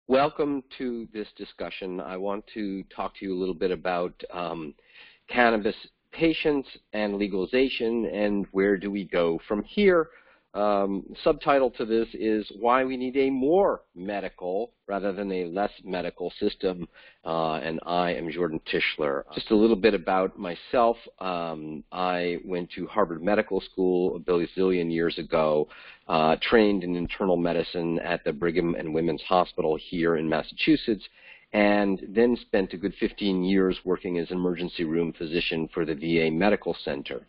Welcome to this discussion. I want to talk to you a little bit about cannabis patients and legalization and where do we go from here. Subtitle to this is why we need a more medical rather than a less medical system, and I am Jordan Tishler. Just a little bit about myself. I went to Harvard Medical School a bazillion years ago, trained in internal medicine at the Brigham and Women's Hospital here in Massachusetts, and then spent a good 15 years working as an emergency room physician for the VA Medical Center.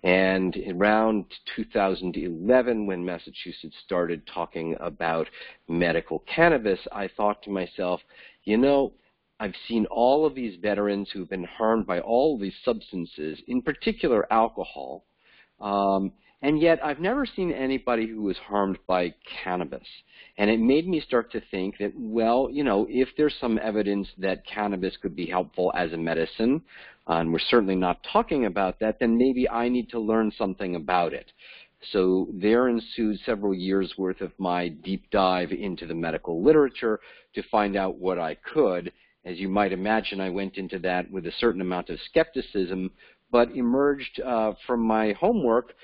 And around 2011, when Massachusetts started talking about medical cannabis, I thought to myself, you know, I've seen all of these veterans who've been harmed by all of these substances, in particular alcohol, and yet I've never seen anybody who was harmed by cannabis. And it made me start to think that, well, you know, if there's some evidence that cannabis could be helpful as a medicine, and we're certainly not talking about that, then maybe I need to learn something about it. So there ensued several years' worth of my deep dive into the medical literature to find out what I could. As you might imagine, I went into that with a certain amount of skepticism, but emerged from my homework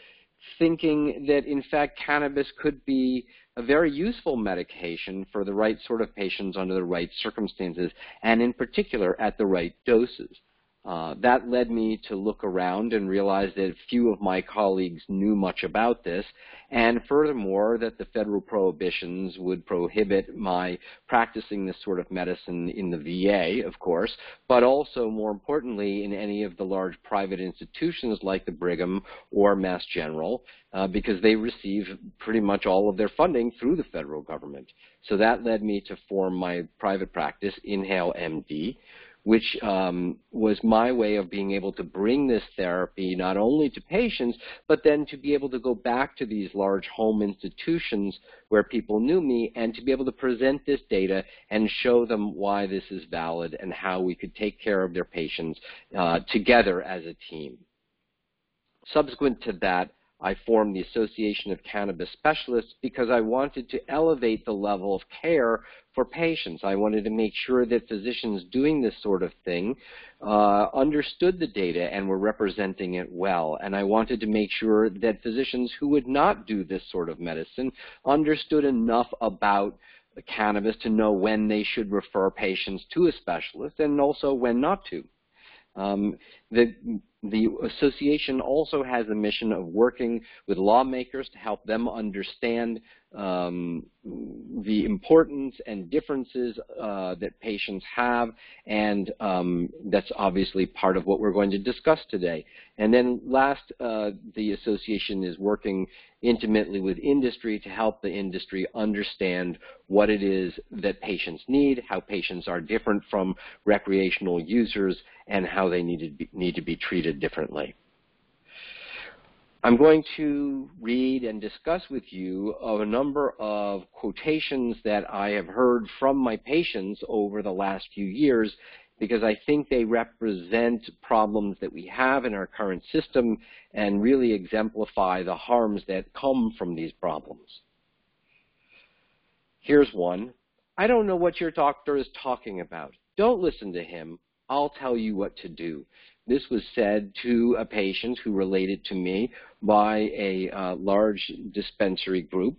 thinking that, in fact, cannabis could be a very useful medication for the right sort of patients under the right circumstances, and in particular at the right doses. That led me to look around and realize that few of my colleagues knew much about this, and furthermore that the federal prohibitions would prohibit my practicing this sort of medicine in the VA, of course, but also, more importantly, in any of the large private institutions like the Brigham or Mass General, because they receive pretty much all of their funding through the federal government. So that led me to form my private practice, InhaleMD, which was my way of being able to bring this therapy not only to patients, but then to be able to go back to these large home institutions where people knew me and to be able to present this data and show them why this is valid and how we could take care of their patients together as a team. Subsequent to that, I formed the Association of Cannabis Specialists because I wanted to elevate the level of care for patients. I wanted to make sure that physicians doing this sort of thing understood the data and were representing it well. And I wanted to make sure that physicians who would not do this sort of medicine understood enough about the cannabis to know when they should refer patients to a specialist and also when not to. The association also has a mission of working with lawmakers to help them understand the importance and differences that patients have, and that's obviously part of what we're going to discuss today. And then last, the association is working intimately with industry to help the industry understand what it is that patients need, how patients are different from recreational users, and how they need to be treated differently. I'm going to read and discuss with you a number of quotations that I have heard from my patients over the last few years because I think they represent problems that we have in our current system and really exemplify the harms that come from these problems. Here's one. I don't know what your doctor is talking about. Don't listen to him. I'll tell you what to do. This was said to a patient who related to me by a large dispensary group,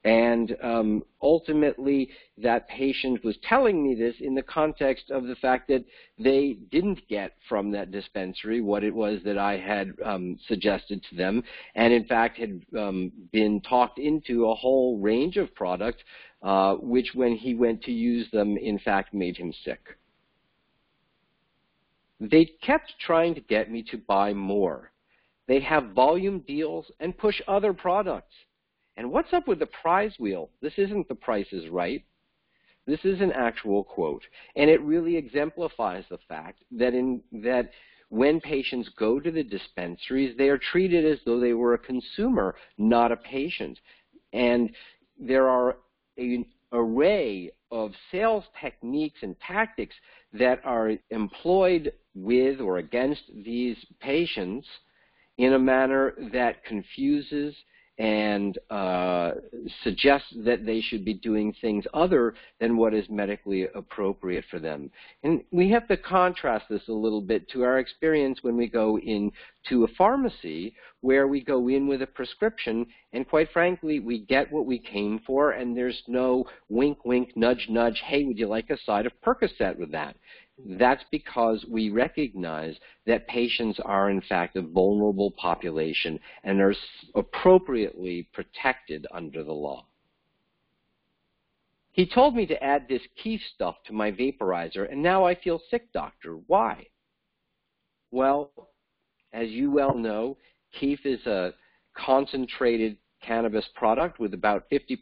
and ultimately that patient was telling me this in the context of the fact that they didn't get from that dispensary what it was that I had suggested to them, and in fact had been talked into a whole range of products which, when he went to use them, in fact made him sick. They kept trying to get me to buy more. They have volume deals and push other products. And what's up with the prize wheel? This isn't The Price is Right. This is an actual quote. And it really exemplifies the fact that when patients go to the dispensaries, they are treated as though they were a consumer, not a patient. And there are an array of sales techniques and tactics that are employed with or against these patients in a manner that confuses and suggest that they should be doing things other than what is medically appropriate for them. And we have to contrast this a little bit to our experience when we go into a pharmacy, where we go in with a prescription, and quite frankly, we get what we came for, and there's no wink, wink, nudge, nudge, hey, would you like a side of Percocet with that? That's because we recognize that patients are, in fact, a vulnerable population and are appropriately protected under the law. He told me to add this keef stuff to my vaporizer, and now I feel sick, doctor. Why? Well, as you well know, keef is a concentrated cannabis product with about 50%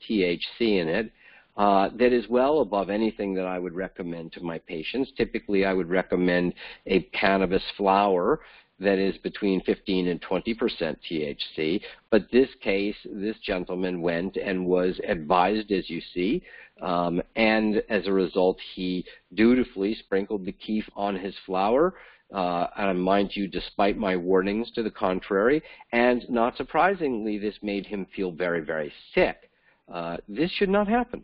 THC in it. That is well above anything that I would recommend to my patients. Typically, I would recommend a cannabis flower that is between 15 and 20% THC. But this case, this gentleman went and was advised, as you see, and as a result, he dutifully sprinkled the keef on his flower. And mind you, despite my warnings to the contrary, and not surprisingly, this made him feel very, very sick. This should not happen.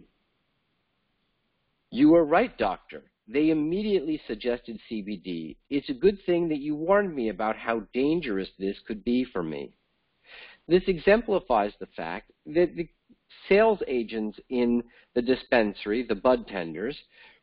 You are right, doctor. They immediately suggested CBD. It's a good thing that you warned me about how dangerous this could be for me. This exemplifies the fact that the sales agents in the dispensary, the bud tenders,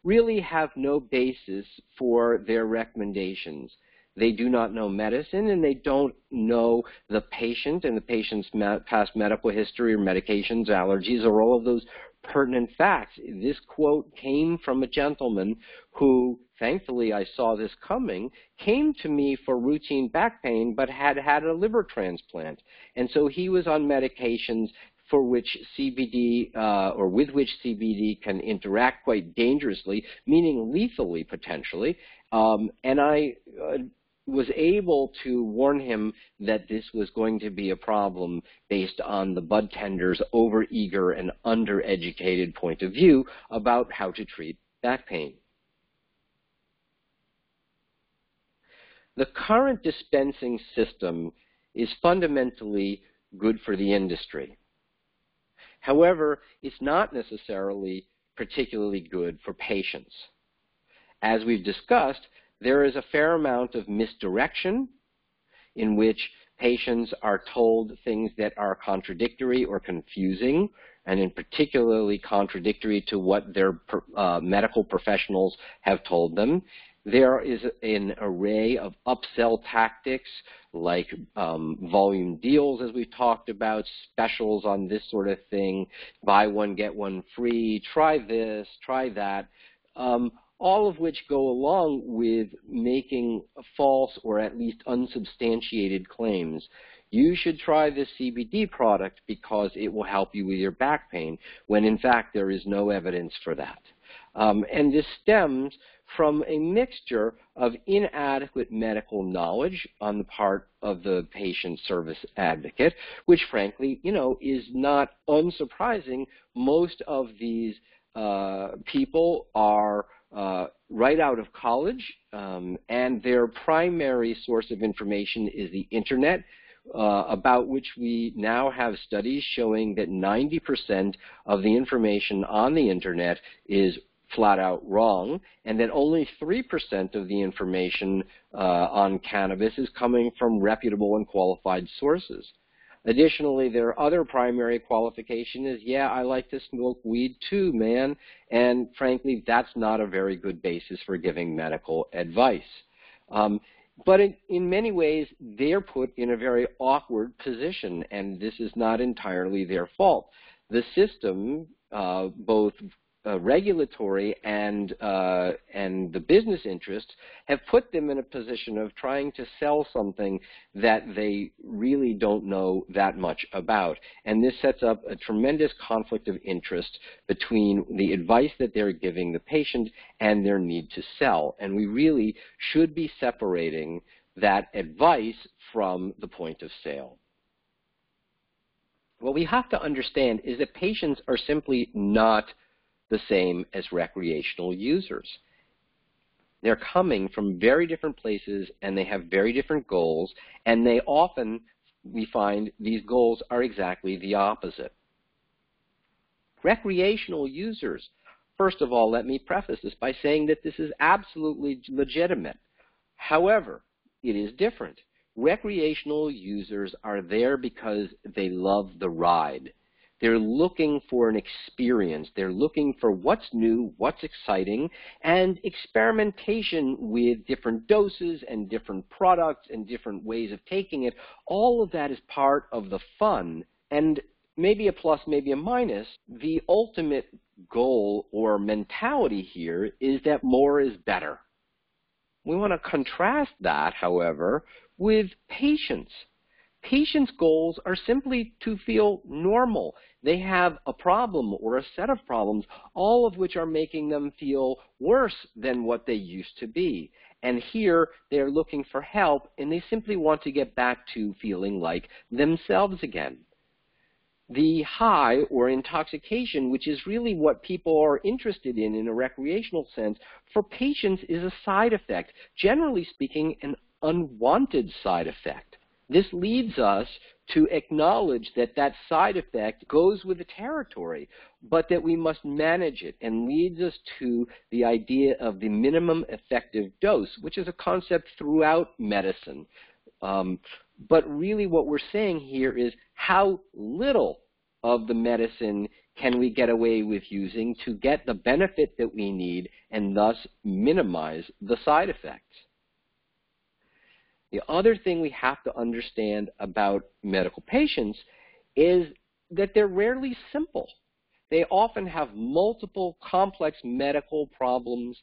really have no basis for their recommendations. They do not know medicine, and they don't know the patient and the patient's past medical history or medications, allergies, or all of those pertinent facts. This quote came from a gentleman who, thankfully I saw this coming, came to me for routine back pain but had had a liver transplant. And so he was on medications for which CBD, or with which CBD can interact quite dangerously, meaning lethally potentially. And I was able to warn him that this was going to be a problem based on the bud tender's overeager and undereducated point of view about how to treat back pain. The current dispensing system is fundamentally good for the industry. However, it's not necessarily particularly good for patients. As we've discussed, there is a fair amount of misdirection in which patients are told things that are contradictory or confusing, and in particularly contradictory to what their medical professionals have told them. There is an array of upsell tactics like volume deals, as we've talked about, specials on this sort of thing, buy one, get one free, try this, try that, all of which go along with making false or at least unsubstantiated claims. You should try this CBD product because it will help you with your back pain, when in fact there is no evidence for that. And this stems from a mixture of inadequate medical knowledge on the part of the patient service advocate, which frankly, is not unsurprising. Most of these people are right out of college, and their primary source of information is the internet, about which we now have studies showing that 90% of the information on the internet is flat out wrong, and that only 3% of the information on cannabis is coming from reputable and qualified sources. Additionally, their other primary qualification is, yeah, I like to smoke weed too, man, and frankly, that's not a very good basis for giving medical advice. But in many ways, they're put in a very awkward position, and this is not entirely their fault. The system, both regulatory and the business interests, have put them in a position of trying to sell something that they really don't know that much about. And this sets up a tremendous conflict of interest between the advice that they're giving the patient and their need to sell. And we really should be separating that advice from the point of sale. What we have to understand is that patients are simply not the same as recreational users. They're coming from very different places, and they have very different goals, and they often we find these goals are exactly the opposite. Recreational users. First of all, let me preface this by saying that this is absolutely legitimate. However, it is different. Recreational users are there because they love the ride. They're looking for an experience. They're looking for what's new, what's exciting, and experimentation with different doses and different products and different ways of taking it. All of that is part of the fun. And maybe a plus, maybe a minus, the ultimate goal or mentality here is that more is better. We want to contrast that, however, with patients. Patients' goals are simply to feel normal. They have a problem or a set of problems, all of which are making them feel worse than what they used to be. And here they're looking for help, and they simply want to get back to feeling like themselves again. The high or intoxication, which is really what people are interested in a recreational sense, for patients is a side effect, generally speaking, an unwanted side effect. This leads us to acknowledge that that side effect goes with the territory, but that we must manage it, and leads us to the idea of the minimum effective dose, which is a concept throughout medicine. But really what we're saying here is how little of the medicine can we get away with using to get the benefit that we need and thus minimize the side effects. The other thing we have to understand about medical patients is that they're rarely simple. They often have multiple complex medical problems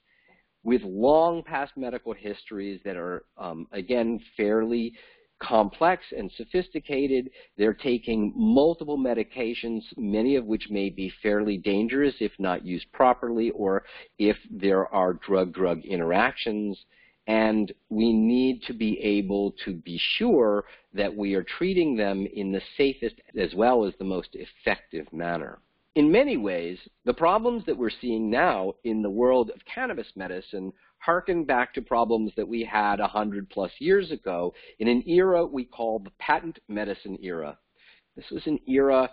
with long past medical histories that are, again, fairly complex and sophisticated. They're taking multiple medications, many of which may be fairly dangerous if not used properly, or if there are drug-drug interactions. And we need to be able to be sure that we are treating them in the safest as well as the most effective manner. In many ways, the problems that we're seeing now in the world of cannabis medicine harken back to problems that we had 100+ years ago in an era we call the patent medicine era. This was an era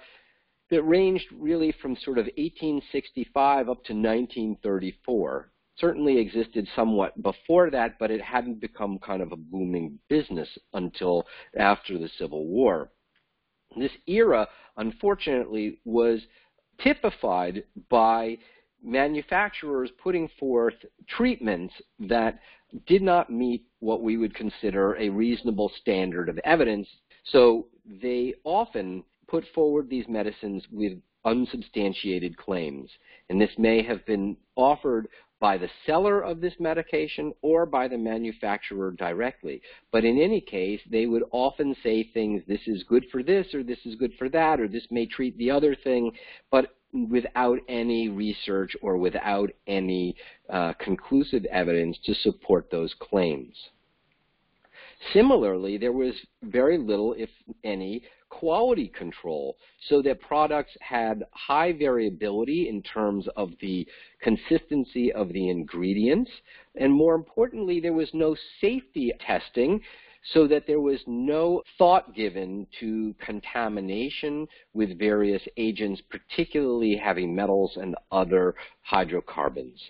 that ranged really from sort of 1865 up to 1934. Certainly existed somewhat before that, but it hadn't become kind of a booming business until after the Civil War. This era, unfortunately, was typified by manufacturers putting forth treatments that did not meet what we would consider a reasonable standard of evidence. So they often put forward these medicines with unsubstantiated claims. And this may have been offered by the seller of this medication or by the manufacturer directly. But in any case, they would often say things, this is good for this, or this is good for that, or this may treat the other thing, but without any research or without any conclusive evidence to support those claims. Similarly, there was very little, if any, quality control, so that products had high variability in terms of the consistency of the ingredients, and more importantly, there was no safety testing, so that there was no thought given to contamination with various agents, particularly heavy metals and other hydrocarbons.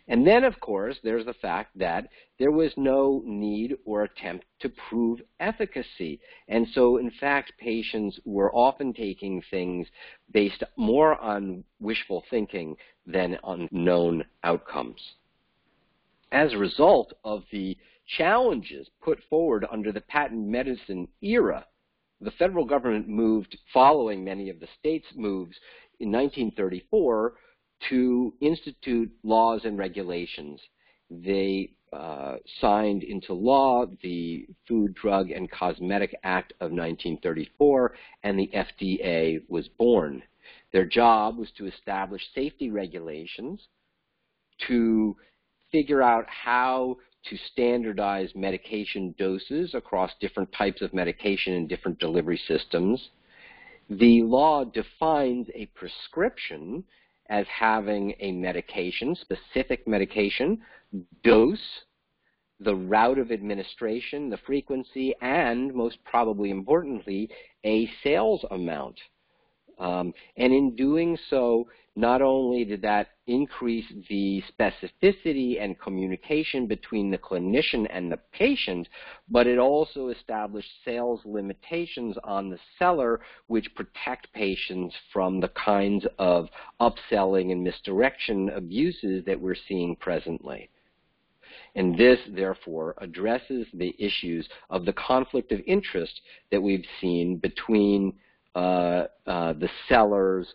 And then, of course, there's the fact that there was no need or attempt to prove efficacy. And so, in fact, patients were often taking things based more on wishful thinking than on known outcomes. As a result of the challenges put forward under the patent medicine era, the federal government moved, following many of the states' moves in 1934, to institute laws and regulations. They signed into law the Food, Drug, and Cosmetic Act of 1934, and the FDA was born. Their job was to establish safety regulations, to figure out how to standardize medication doses across different types of medication and different delivery systems. The law defines a prescription as having a medication, specific medication, dose, the route of administration, the frequency, and most probably importantly, a sales amount. And in doing so, not only did that increase the specificity and communication between the clinician and the patient, but it also established sales limitations on the seller, which protect patients from the kinds of upselling and misdirection abuses that we're seeing presently. And this, therefore, addresses the issues of the conflict of interest that we've seen between the sellers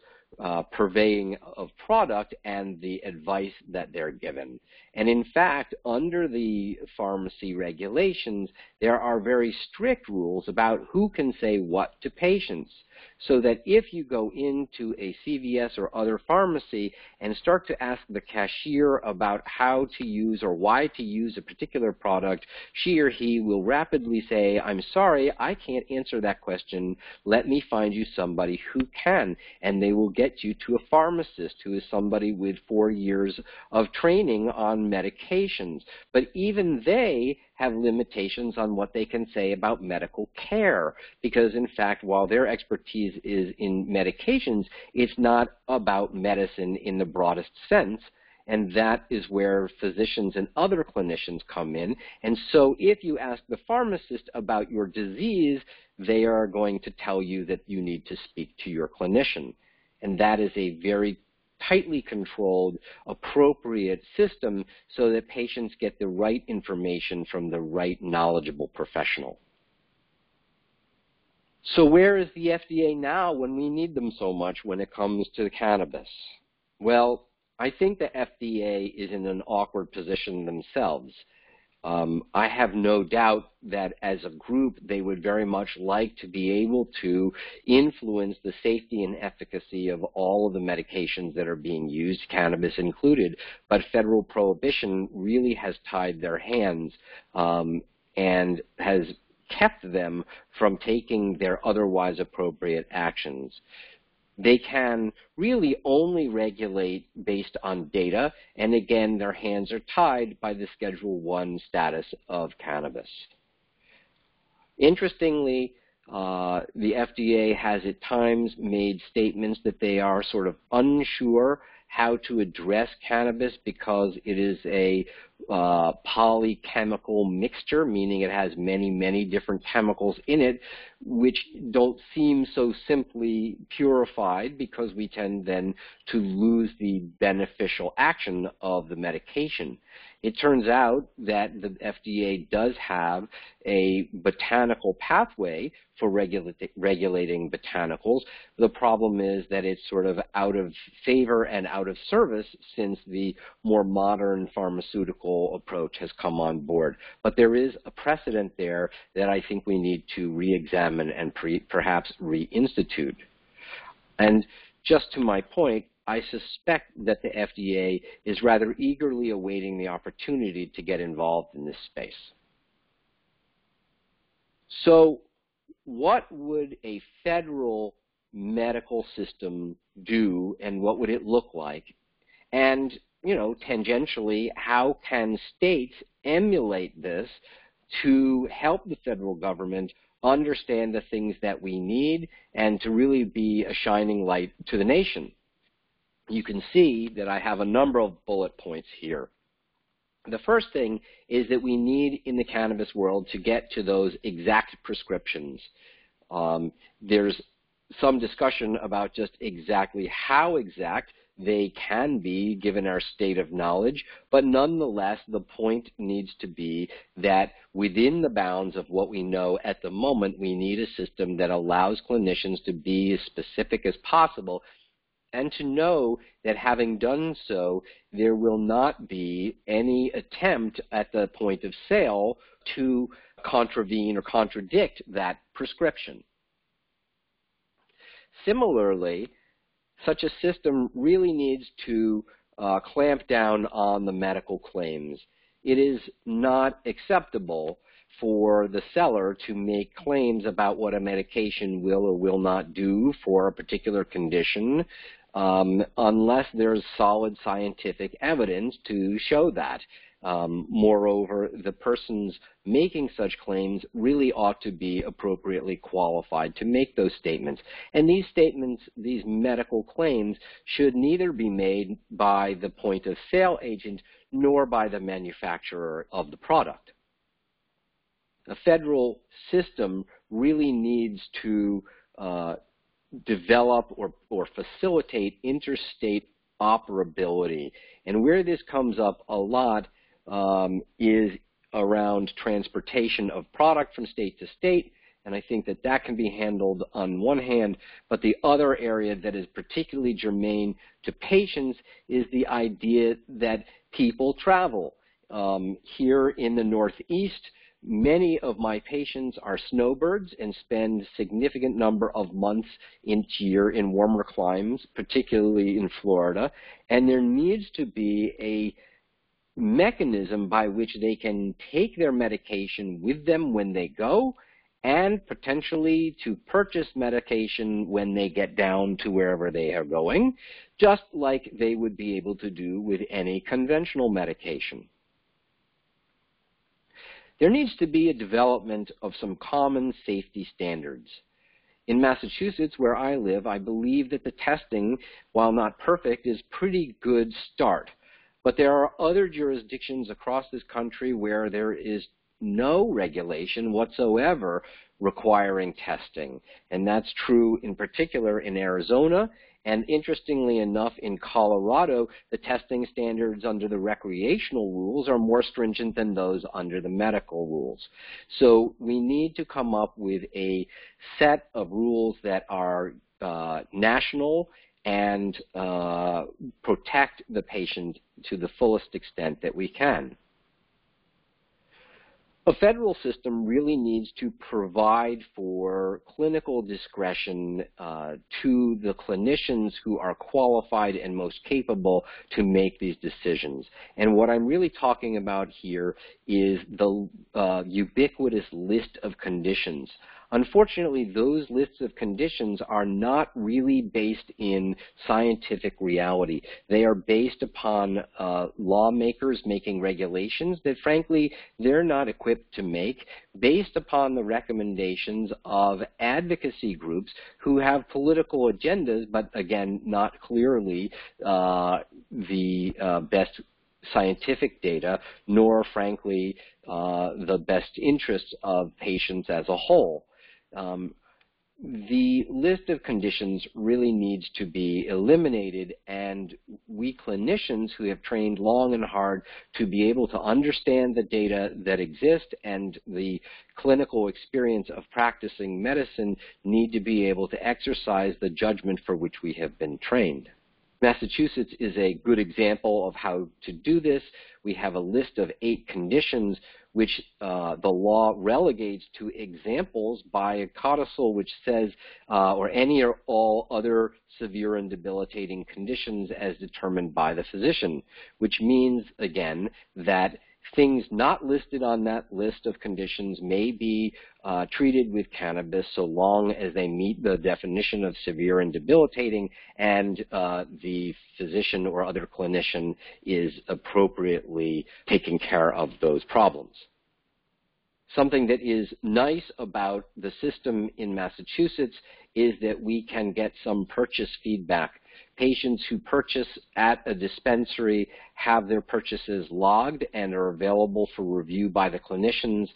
purveying of product and the advice that they're given. And in fact, under the pharmacy regulations, there are very strict rules about who can say what to patients. So that if you go into a CVS or other pharmacy and start to ask the cashier about how to use or why to use a particular product, she or he will rapidly say, "I'm sorry, I can't answer that question. Let me find you somebody who can." And they will get you to a pharmacist who is somebody with 4 years of training on medications. But even they have limitations on what they can say about medical care, because in fact, while their expertise is in medications, it's not about medicine in the broadest sense, and that is where physicians and other clinicians come in. And so if you ask the pharmacist about your disease, they are going to tell you that you need to speak to your clinician, and that is a very tightly controlled, appropriate system so that patients get the right information from the right knowledgeable professional. So where is the FDA now when we need them so much when it comes to cannabis? Well, I think the FDA is in an awkward position themselves. I have no doubt that as a group, they would very much like to be able to influence the safety and efficacy of all of the medications that are being used, cannabis included, but federal prohibition really has tied their hands and has kept them from taking their otherwise appropriate actions. They can really only regulate based on data, and again, their hands are tied by the Schedule I status of cannabis. Interestingly, the FDA has at times made statements that they are sort of unsure how to address cannabis because it is a polychemical mixture, meaning it has many, many different chemicals in it, which don't seem so simply purified because we tend then to lose the beneficial action of the medication. It turns out that the FDA does have a botanical pathway for regulating botanicals. The problem is that it's sort of out of favor and out of service since the more modern pharmaceutical approach has come on board. But there is a precedent there that I think we need to re-examine and perhaps reinstitute. And just to my point, I suspect that the FDA is rather eagerly awaiting the opportunity to get involved in this space. So what would a federal medical system do, and what would it look like? And, you know, tangentially, how can states emulate this to help the federal government understand the things that we need and to really be a shining light to the nation? You can see that I have a number of bullet points here. The first thing is that we need in the cannabis world to get to those exact prescriptions. There's some discussion about just exactly how exact they can be given our state of knowledge, but nonetheless the point needs to be that within the bounds of what we know at the moment, we need a system that allows clinicians to be as specific as possible and to know that having done so, there will not be any attempt at the point of sale to contravene or contradict that prescription. Similarly, such a system really needs to clamp down on the medical claims. It is not acceptable for the seller to make claims about what a medication will or will not do for a particular condition unless there's solid scientific evidence to show that. Moreover, the persons making such claims really ought to be appropriately qualified to make those statements. And these statements, these medical claims, should neither be made by the point of sale agent nor by the manufacturer of the product. A federal system really needs to develop or facilitate interstate operability. And where this comes up a lot is around transportation of product from state to state, and I think that that can be handled on one hand, but the other area that is particularly germane to patients is the idea that people travel. Here in the Northeast, many of my patients are snowbirds and spend a significant number of months each year in warmer climes, particularly in Florida, and there needs to be a mechanism by which they can take their medication with them when they go and potentially to purchase medication when they get down to wherever they are going, just like they would be able to do with any conventional medication. There needs to be a development of some common safety standards. In Massachusetts, where I live, I believe that the testing, while not perfect, is a pretty good start. But there are other jurisdictions across this country where there is no regulation whatsoever requiring testing. And that's true in particular in Arizona. And interestingly enough, in Colorado, the testing standards under the recreational rules are more stringent than those under the medical rules. So we need to come up with a set of rules that are national and protect the patient to the fullest extent that we can. A federal system really needs to provide for clinical discretion to the clinicians who are qualified and most capable to make these decisions. And what I'm really talking about here is the ubiquitous list of conditions. Unfortunately, those lists of conditions are not really based in scientific reality. They are based upon lawmakers making regulations that, frankly, they're not equipped to make, based upon the recommendations of advocacy groups who have political agendas, but again, not clearly the best scientific data, nor, frankly, the best interests of patients as a whole. The list of conditions really needs to be eliminated, and we clinicians who have trained long and hard to be able to understand the data that exist and the clinical experience of practicing medicine need to be able to exercise the judgment for which we have been trained. Massachusetts is a good example of how to do this. We have a list of 8 conditions which the law relegates to examples by a codicil which says, or any or all other severe and debilitating conditions as determined by the physician, which means, again, that things not listed on that list of conditions may be treated with cannabis so long as they meet the definition of severe and debilitating and the physician or other clinician is appropriately taking care of those problems. Something that is nice about the system in Massachusetts is that we can get some purchase feedback. Patients who purchase at a dispensary have their purchases logged and are available for review by the clinicians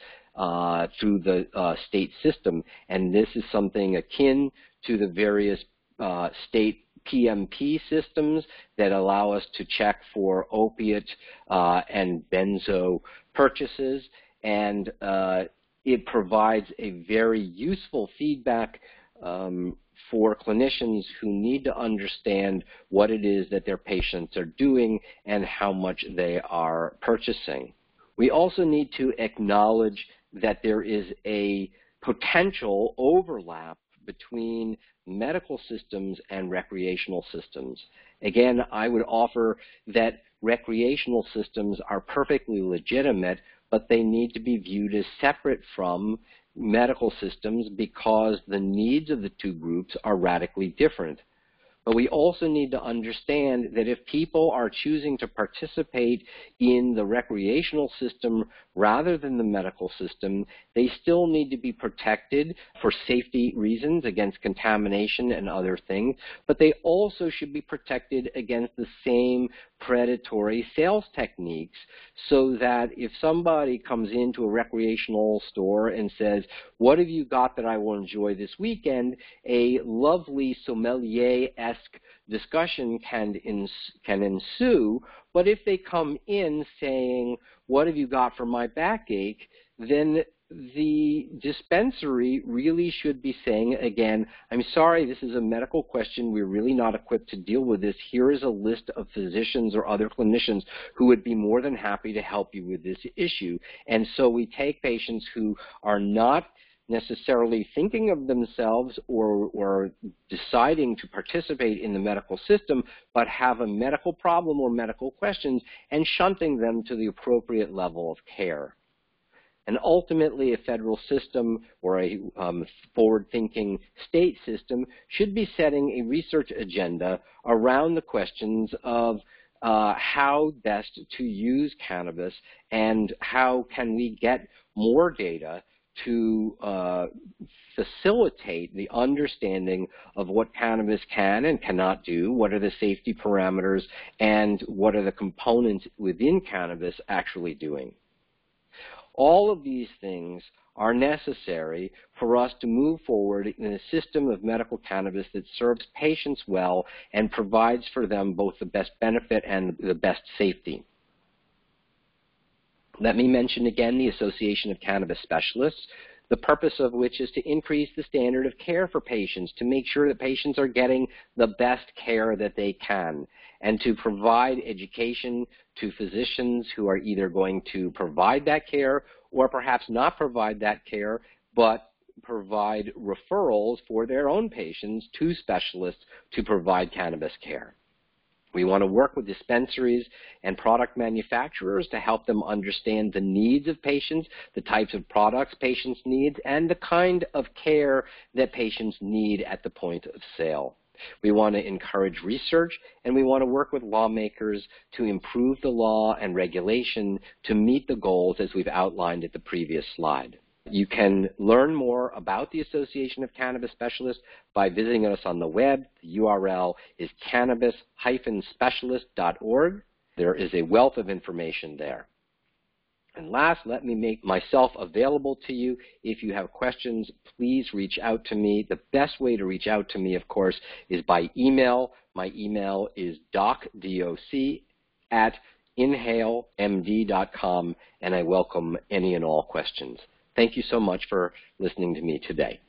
through the state system. And this is something akin to the various state PMP systems that allow us to check for opiate and benzo purchases. And it provides a very useful feedback for clinicians who need to understand what it is that their patients are doing and how much they are purchasing. We also need to acknowledge that there is a potential overlap between medical systems and recreational systems. Again, I would offer that recreational systems are perfectly legitimate, but they need to be viewed as separate from medical systems because the needs of the two groups are radically different. But we also need to understand that if people are choosing to participate in the recreational system rather than the medical system, they still need to be protected for safety reasons against contamination and other things, but they also should be protected against the same predatory sales techniques, so that if somebody comes into a recreational store and says, what have you got that I will enjoy this weekend, a lovely sommelier-esque discussion can ensue. But if they come in saying, what have you got for my backache, then the dispensary really should be saying, again, I'm sorry, this is a medical question. We're really not equipped to deal with this. Here is a list of physicians or other clinicians who would be more than happy to help you with this issue. And so we take patients who are not necessarily thinking of themselves or deciding to participate in the medical system, but have a medical problem or medical questions, and shunting them to the appropriate level of care. And ultimately, a federal system or a forward-thinking state system should be setting a research agenda around the questions of how best to use cannabis and how can we get more data to facilitate the understanding of what cannabis can and cannot do, what are the safety parameters, and what are the components within cannabis actually doing. All of these things are necessary for us to move forward in a system of medical cannabis that serves patients well and provides for them both the best benefit and the best safety. Let me mention again the Association of Cannabis Specialists, the purpose of which is to increase the standard of care for patients, to make sure that patients are getting the best care that they can, and to provide education to physicians who are either going to provide that care or perhaps not provide that care, but provide referrals for their own patients to specialists to provide cannabis care. We want to work with dispensaries and product manufacturers to help them understand the needs of patients, the types of products patients need, and the kind of care that patients need at the point of sale. We want to encourage research, and we want to work with lawmakers to improve the law and regulation to meet the goals as we've outlined at the previous slide. You can learn more about the Association of Cannabis Specialists by visiting us on the web. The URL is cannabis-specialist.org. There is a wealth of information there. And last, let me make myself available to you. If you have questions, please reach out to me. The best way to reach out to me, of course, is by email. My email is doc@inhalemd.com, and I welcome any and all questions. Thank you so much for listening to me today.